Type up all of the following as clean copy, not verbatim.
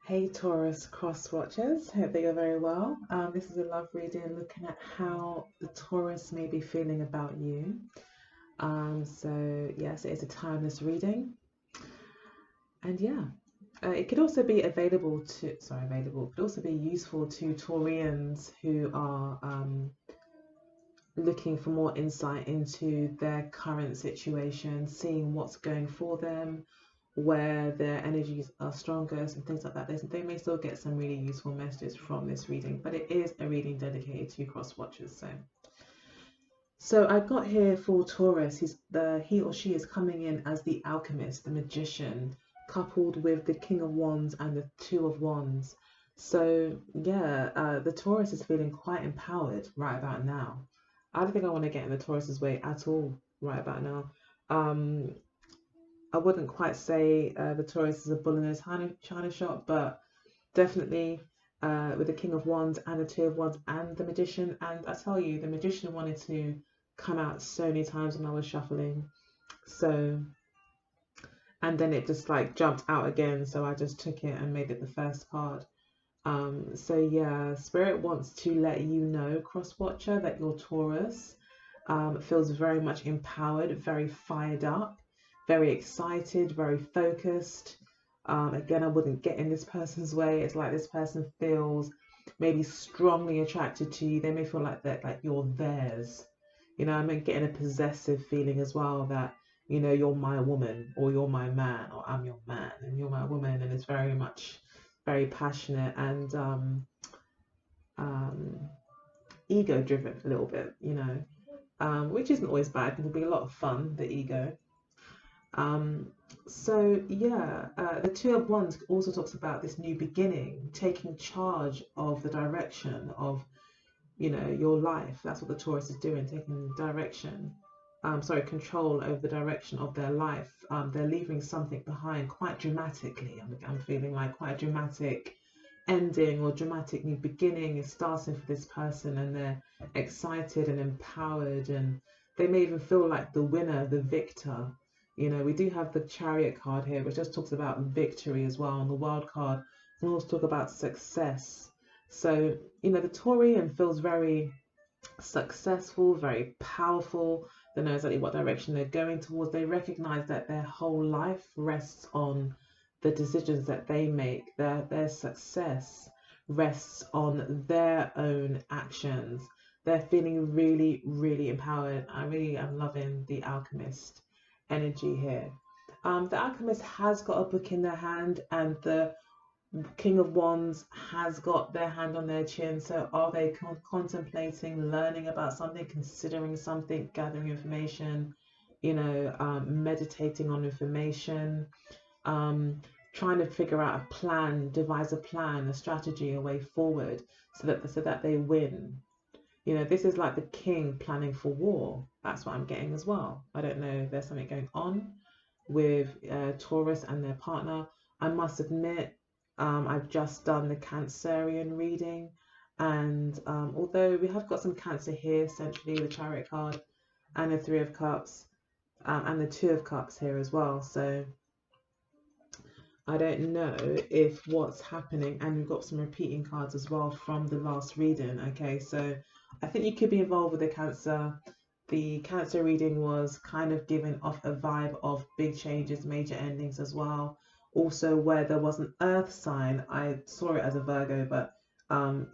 Hey Taurus cross watchers, hope that you're very well. This is a love reading looking at how the Taurus may be feeling about you. So yes, it is a timeless reading, and yeah, it could also be it could also be useful to Taurians who are looking for more insight into their current situation, seeing what's going for them, where their energies are strongest and things like that. They may still get some really useful messages from this reading, but it is a reading dedicated to cross watchers. So I got here for Taurus. He or she is coming in as the alchemist, the magician, coupled with the King of Wands and the Two of Wands. So yeah, the Taurus is feeling quite empowered right about now. I don't think I want to get in the Taurus's way at all right about now. Um, I wouldn't quite say the Taurus is a bull in a china shop, but definitely with the King of Wands and the Two of Wands and the Magician. And I tell you, the Magician wanted to come out so many times when I was shuffling. So, and then it just like jumped out again. So I just took it and made it the first card. So yeah, Spirit wants to let you know, cross watcher, that your Taurus feels very much empowered, very fired up, very excited, very focused. Again, I wouldn't get in this person's way. It's like this person feels maybe strongly attracted to you. They may feel like that, like you're theirs. You know, I'm getting a possessive feeling as well that, you know, you're my woman or you're my man or I'm your man and you're my woman. And it's very much very passionate and um, ego driven a little bit, you know, which isn't always bad. It can be a lot of fun, the ego. Um, so yeah, the Two of Wands also talks about this new beginning, taking charge of the direction of, you know, your life. That's what the Taurus is doing, taking direction. Control over the direction of their life. They're leaving something behind quite dramatically. I'm feeling like quite a dramatic ending or dramatic new beginning is starting for this person, and they're excited and empowered, and they may even feel like the winner, the victor. You know, we do have the Chariot card here, which just talks about victory as well, and the Wild card can also talk about success. So, you know, the Taurian feels very successful, very powerful. They know exactly what direction they're going towards. They recognize that their whole life rests on the decisions that they make. Their success rests on their own actions. They're feeling really, really empowered. I really am loving the alchemist energy here. The alchemist has got a book in their hand, and the King of Wands has got their hand on their chin. So are they contemplating learning about something, considering something, gathering information, you know, meditating on information, trying to figure out a plan, devise a plan, a strategy, a way forward so that they win. You know, this is like the king planning for war. That's what I'm getting as well. I don't know if there's something going on with Taurus and their partner. I must admit, I've just done the Cancerian reading, and although we have got some Cancer here, essentially the Chariot card and the Three of Cups and the Two of Cups here as well. So I don't know if what's happening, and we've got some repeating cards as well from the last reading. Okay, so I think you could be involved with the Cancer. The Cancer reading was kind of giving off a vibe of big changes, major endings as well. Also, where there was an Earth sign, I saw it as a Virgo, but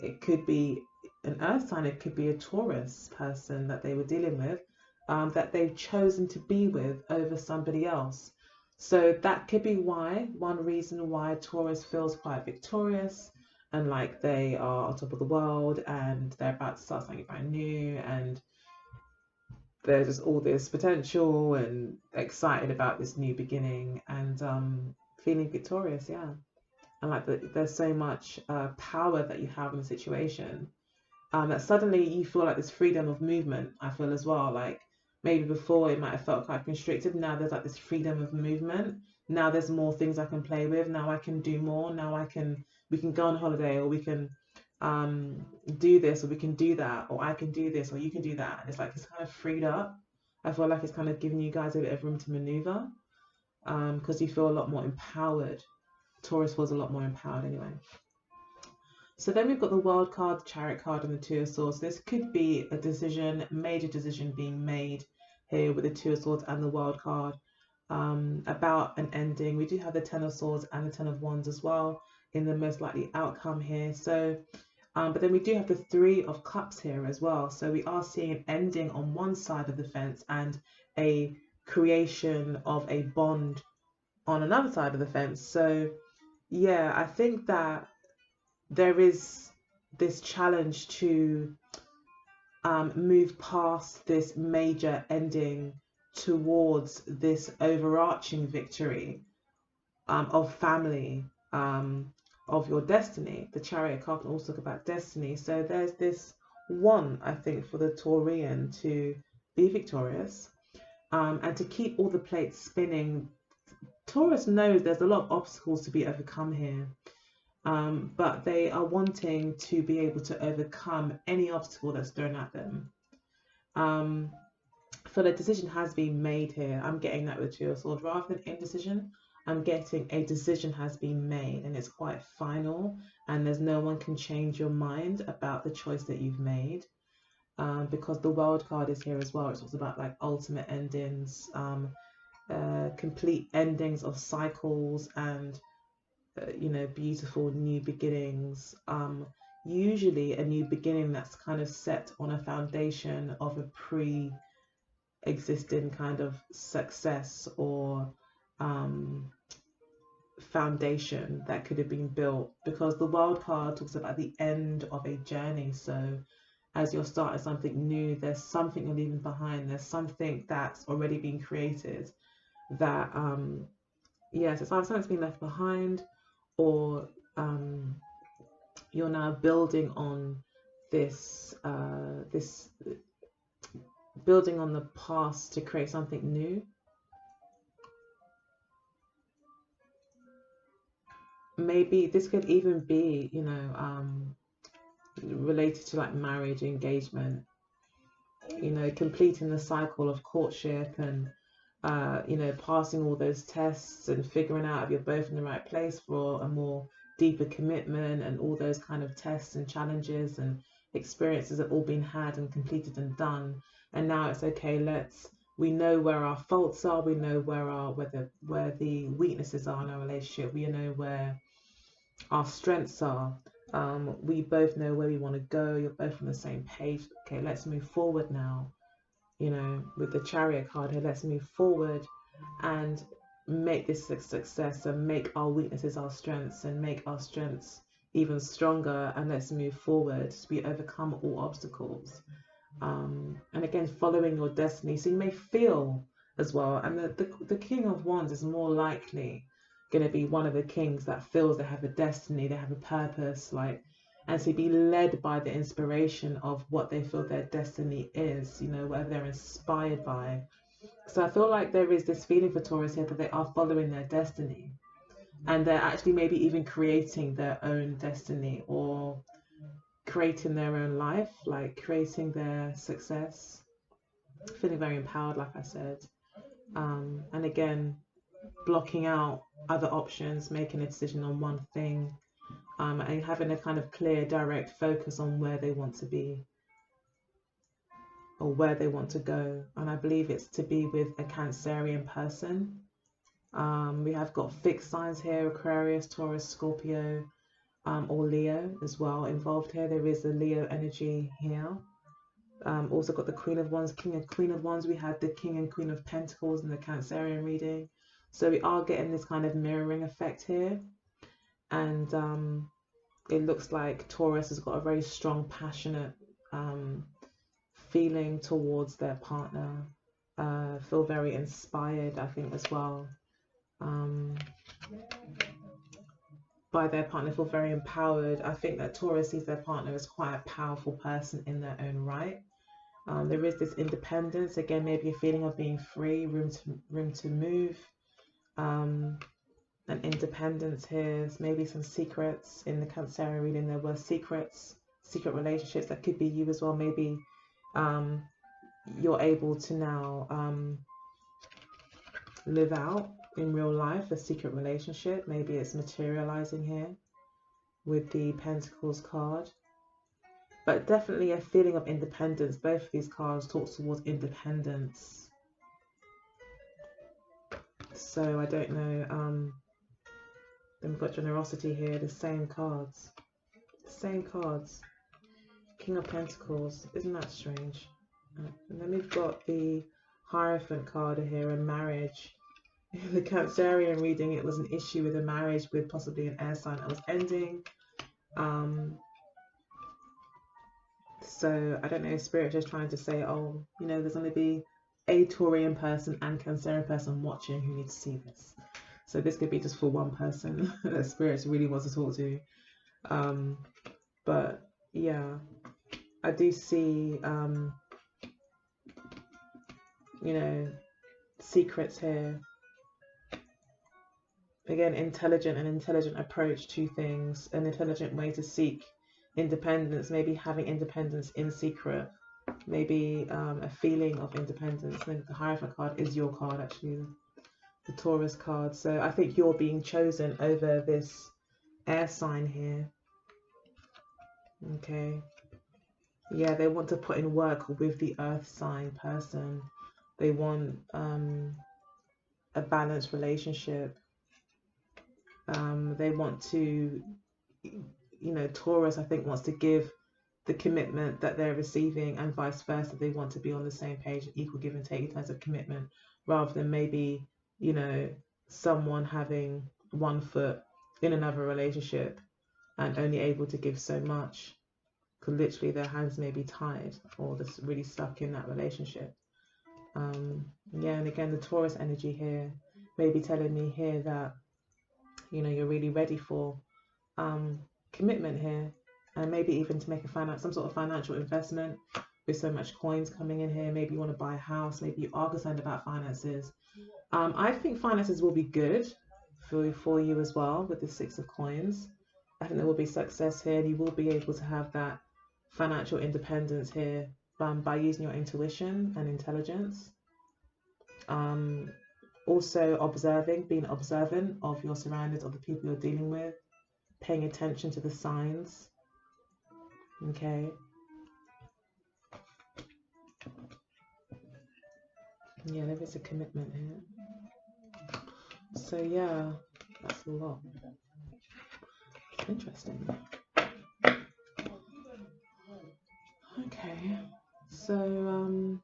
it could be an Earth sign. It could be a Taurus person that they were dealing with, that they've chosen to be with over somebody else. So that could be one reason why Taurus feels quite victorious and like they are on top of the world and they're about to start something brand new, and there's just all this potential and excited about this new beginning and feeling victorious, yeah. And like there's so much power that you have in the situation, that suddenly you feel like this freedom of movement. I feel as well, like maybe before it might have felt quite constricted. Now there's like this freedom of movement. Now there's more things I can play with. Now I can do more. Now we can go on holiday, or we can do this, or we can do that, or I can do this, or you can do that. And it's like it's kind of freed up. I feel like it's kind of giving you guys a bit of room to maneuver, because you feel a lot more empowered. Taurus feels a lot more empowered anyway. So then we've got the World card, the Chariot card, and the Two of Swords. This could be a decision, major decision being made here with the Two of Swords and the World card, about an ending. We do have the Ten of Swords and the Ten of Wands as well in the most likely outcome here. So, but then we do have the Three of Cups here as well. So we are seeing an ending on one side of the fence and a creation of a bond on another side of the fence. So yeah, I think that there is this challenge to move past this major ending towards this overarching victory of family, of your destiny. The Chariot card can also talk about destiny. So there's this one, I think, for the Taurian to be victorious, and to keep all the plates spinning. Taurus knows there's a lot of obstacles to be overcome here. But they are wanting to be able to overcome any obstacle that's thrown at them. So the decision has been made here. I'm getting that with Two of Swords. Rather than indecision, I'm getting a decision has been made, and it's quite final, and there's no one can change your mind about the choice that you've made. Because the World card is here as well. It talks about like ultimate endings, complete endings of cycles, and you know, beautiful new beginnings. Usually a new beginning that's kind of set on a foundation of a pre-existing kind of success or foundation that could have been built, because the World card talks about the end of a journey. So as you're starting something new, there's something you're leaving behind, there's something that's already been created that yes, it's either something's been left behind, or you're now building on this building on the past to create something new. Maybe this could even be, you know, related to like marriage, engagement, you know, completing the cycle of courtship and you know, passing all those tests and figuring out if you're both in the right place for a more deeper commitment, and all those kind of tests and challenges and experiences have all been had and completed and done. And now it's okay, we know where our faults are, we know where the weaknesses are in our relationship, we know where our strengths are, we both know where we want to go, you're both on the same page. Okay, let's move forward now. You know, with the Chariot card here, let's move forward and make this a success, and make our weaknesses our strengths, and make our strengths even stronger, and let's move forward so we overcome all obstacles. And again, following your destiny. So you may feel as well, and the King of Wands is more likely going to be one of the kings that feels they have a destiny, they have a purpose, like, and to be led by the inspiration of what they feel their destiny is, you know, whatever they're inspired by. So I feel like there is this feeling for Taurus here that they are following their destiny, and they're actually maybe even creating their own destiny, or creating their own life, like creating their success, feeling very empowered, like I said. And again, blocking out other options, making a decision on one thing, and having a kind of clear, direct focus on where they want to be or where they want to go. And I believe it's to be with a Cancerian person. We have got fixed signs here: Aquarius, Taurus, Scorpio, or Leo as well involved here. There is a Leo energy here. Also got the Queen of Wands, King and Queen of Wands. We had the King and Queen of Pentacles in the Cancerian reading. So we are getting this kind of mirroring effect here. And it looks like Taurus has got a very strong, passionate feeling towards their partner. Feel very inspired, I think, as well. By their partner, feel very empowered. I think that Taurus sees their partner as quite a powerful person in their own right. There is this independence, again, maybe a feeling of being free, room to move, and independence here. Maybe some secrets in the Cancerian reading. There were secret relationships. That could be you as well. Maybe you're able to now live out in real life, a secret relationship. Maybe it's materializing here with the Pentacles card. But definitely a feeling of independence. Both of these cards talk towards independence. So I don't know. Then we've got generosity here. The same cards. The same cards. King of Pentacles. Isn't that strange? And then we've got the Hierophant card here, and marriage. The Cancerian reading, it was an issue with a marriage with possibly an air sign that was ending. So I don't know, Spirit just trying to say, oh, you know, there's going to be a Taurian person and Cancerian person watching who need to see this. So this could be just for one person that Spirit really wants to talk to. But yeah, I do see, you know, secrets here. Again, an intelligent approach to things, an intelligent way to seek independence, maybe having independence in secret, maybe a feeling of independence. I think the Hierophant card is your card, actually, the Taurus card. So I think you're being chosen over this air sign here. Okay. Yeah, they want to put in work with the earth sign person. They want a balanced relationship. They want to, you know, Taurus, I think, wants to give the commitment that they're receiving, and vice versa. They want to be on the same page, equal give and take in terms of commitment, rather than maybe, you know, someone having one foot in another relationship and only able to give so much, because literally their hands may be tied or just really stuck in that relationship. Yeah, and again, the Taurus energy here may be telling me here that, you know, you're really ready for commitment here, and maybe even to make some sort of financial investment with so much coins coming in here. Maybe you want to buy a house, maybe you are concerned about finances. I think finances will be good for you as well with the Six of Coins. I think there will be success here, and you will be able to have that financial independence here by using your intuition and intelligence. Also observing, being observant of your surroundings, of the people you're dealing with, paying attention to the signs. Okay. Yeah, there is a commitment here. So yeah, that's a lot. Interesting. Okay. So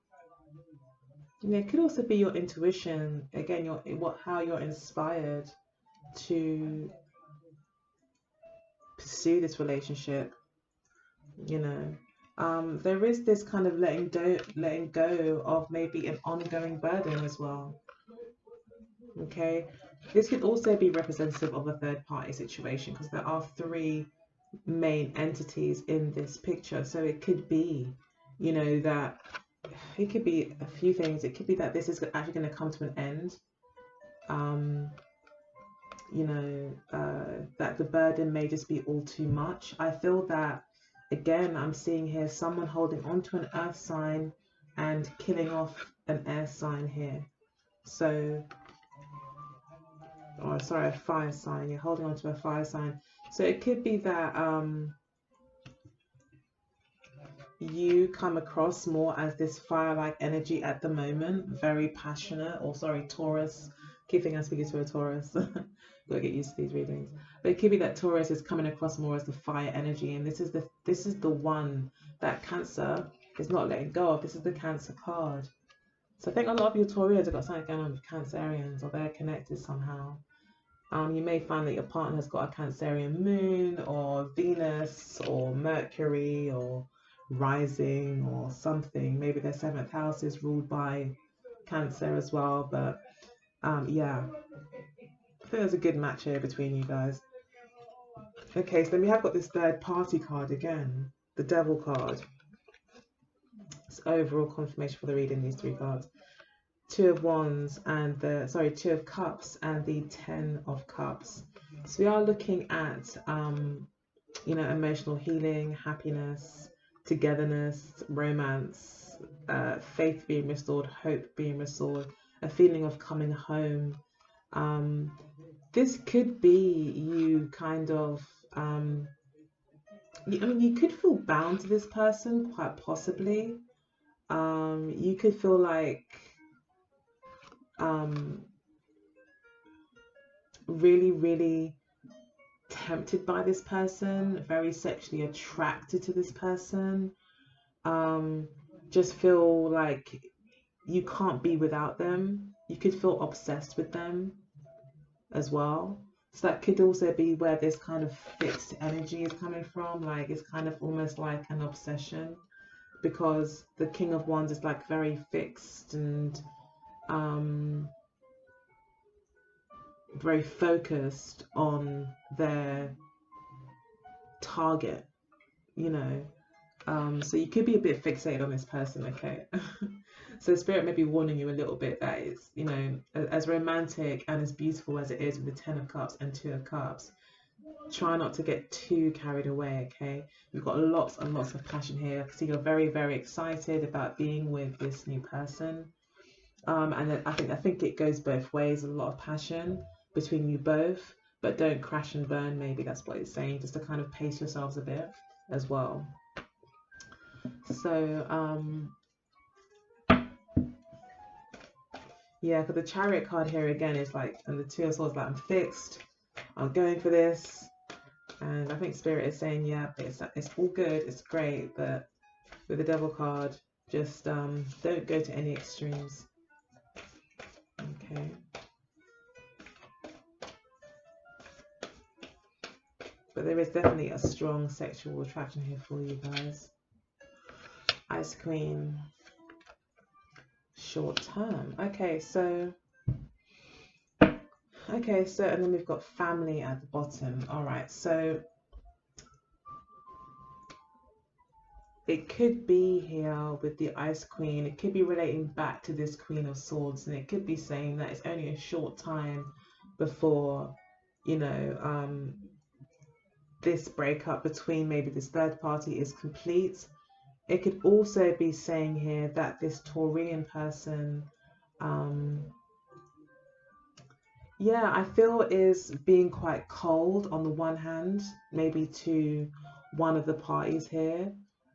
yeah, it could also be your intuition. Again, how you're inspired to pursue this relationship. You know, there is this kind of letting go of maybe an ongoing burden as well. Okay, this could also be representative of a third party situation, because there are three main entities in this picture. So it could be, you know, that it could be a few things. It could be that this is actually going to come to an end. You know, that the burden may just be all too much. I feel that, again, I'm seeing here someone holding onto an earth sign and killing off an air sign here. So, or sorry, a fire sign. You're holding onto a fire sign. So it could be that you come across more as this fire-like energy at the moment, very passionate. Or sorry, Taurus. Keep thinking I'm speaking to a Taurus. Gotta get used to these readings. But it could be that Taurus is coming across more as the fire energy, and this is the one that Cancer is not letting go of. This is the Cancer card. So I think a lot of your Taurians have got something going on with Cancerians, or they're connected somehow. You may find that your partner has got a Cancerian moon, or Venus, or Mercury, or rising, or something. Maybe their 7th house is ruled by Cancer as well. But yeah, I think there's a good match here between you guys. Okay, so then we have got this third party card again, the Devil card. It's overall confirmation for the reading, these three cards. Two of Wands and Two of Cups and the 10 of Cups. So we are looking at, you know, emotional healing, happiness, togetherness, romance, faith being restored, hope being restored, a feeling of coming home. This could be you kind of, I mean, you could feel bound to this person, quite possibly. You could feel like um, really, really tempted by this person, very sexually attracted to this person. Just feel like you can't be without them. You could feel obsessed with them as well. So that could also be where this kind of fixed energy is coming from. Like it's kind of almost like an obsession, because the King of Wands is like very fixed and very focused on their target, you know. So you could be a bit fixated on this person, okay? So Spirit may be warning you a little bit that it's, you know, as romantic and as beautiful as it is with the Ten of Cups and Two of Cups, try not to get too carried away, okay? You've got lots and lots of passion here. I can see you're very, very excited about being with this new person. And I think it goes both ways, a lot of passion between you both, but don't crash and burn, maybe that's what it's saying, just to kind of pace yourselves a bit as well. So, yeah, because the Chariot card here again is like, and the Two of Swords, like, I'm fixed, I'm going for this. And I think Spirit is saying, yeah, it's all good, it's great, but with the Devil card, just don't go to any extremes. Okay. But there is definitely a strong sexual attraction here for you guys. Ice Queen. Short term. Okay, so and then we've got family at the bottom. All right, so it could be here with the Ice Queen. It could be relating back to this Queen of Swords, and it could be saying that it's only a short time before, you know, this breakup between maybe this third party is complete. It could also be saying here that this Taurian person, yeah, I feel is being quite cold on the one hand, maybe to one of the parties here.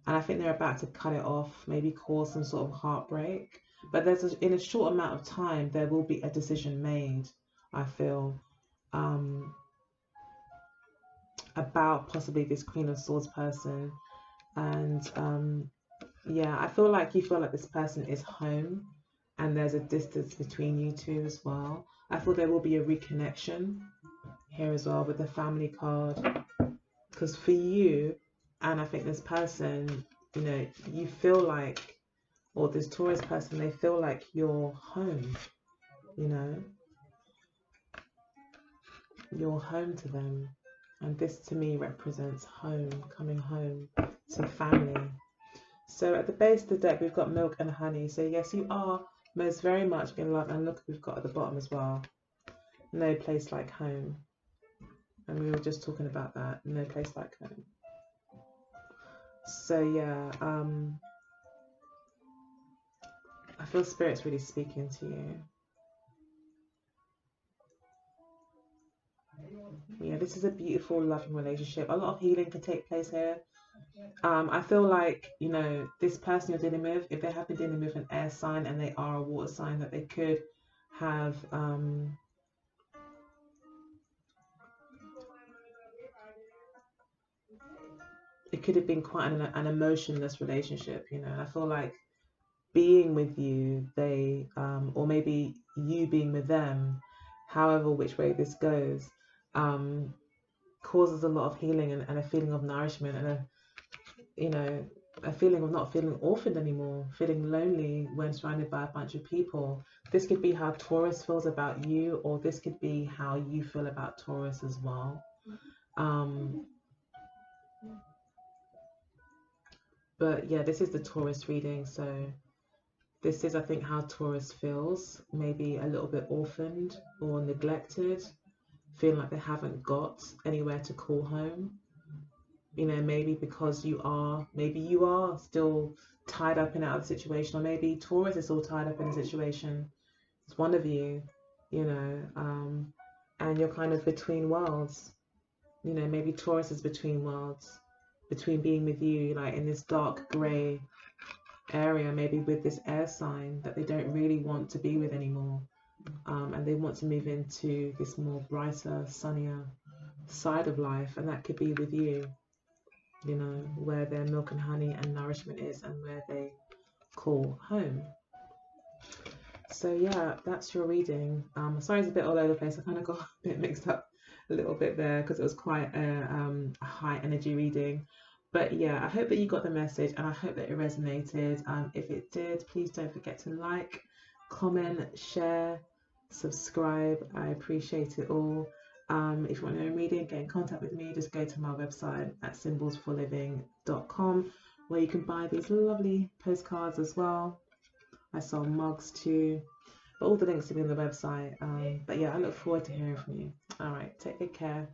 And I think they're about to cut it off, maybe cause some sort of heartbreak. But in a short amount of time, there will be a decision made, I feel, about possibly this Queen of Swords person. And yeah, I feel like you feel like this person is home and there's a distance between you two as well. I feel there will be a reconnection here as well with the family card, because for you, and I think this person, you know, you feel like, or this Taurus person, they feel like you're home, you know, you're home to them. And this to me represents home, coming home to family. So at the base of the deck, we've got milk and honey. So yes, you are most very much in love. And look, we've got at the bottom as well, no place like home. And we were just talking about that, no place like home. So yeah, I feel Spirit's really speaking to you. Yeah, this is a beautiful, loving relationship. A lot of healing can take place here. I feel like, you know, this person you're dealing with, if they have been dealing with an air sign and they are a water sign, that they could have it could have been quite an emotionless relationship, you know. And I feel like being with you, they or maybe you being with them, however which way this goes, causes a lot of healing and a feeling of nourishment and a feeling of not feeling orphaned anymore, feeling lonely when surrounded by a bunch of people. This could be how Taurus feels about you, or this could be how you feel about Taurus as well. But yeah, this is the Taurus reading, so this is, I think, how Taurus feels, maybe a little bit orphaned or neglected, feeling like they haven't got anywhere to call home. You know, maybe because you are still tied up in out of the situation, or maybe Taurus is still tied up in a situation. It's one of you, you know, and you're kind of between worlds. You know, maybe Taurus is between worlds, between being with you, like in this dark grey area, maybe with this air sign that they don't really want to be with anymore. And they want to move into this more brighter, sunnier side of life, and that could be with you, you know, where their milk and honey and nourishment is, and where they call home. So yeah, that's your reading. Sorry, it's a bit all over the place. I kind of got a bit mixed up a little bit there because it was quite a high energy reading. But yeah, I hope that you got the message, and I hope that it resonated. If it did, please don't forget to like, comment, share, subscribe. I appreciate it all. If you want to know reading, get in contact with me. Just go to my website at symbolsforliving.com, where you can buy these lovely postcards as well. I sell mugs too, but all the links will be on the website. But yeah, I look forward to hearing from you. All right, take good care.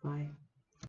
Bye.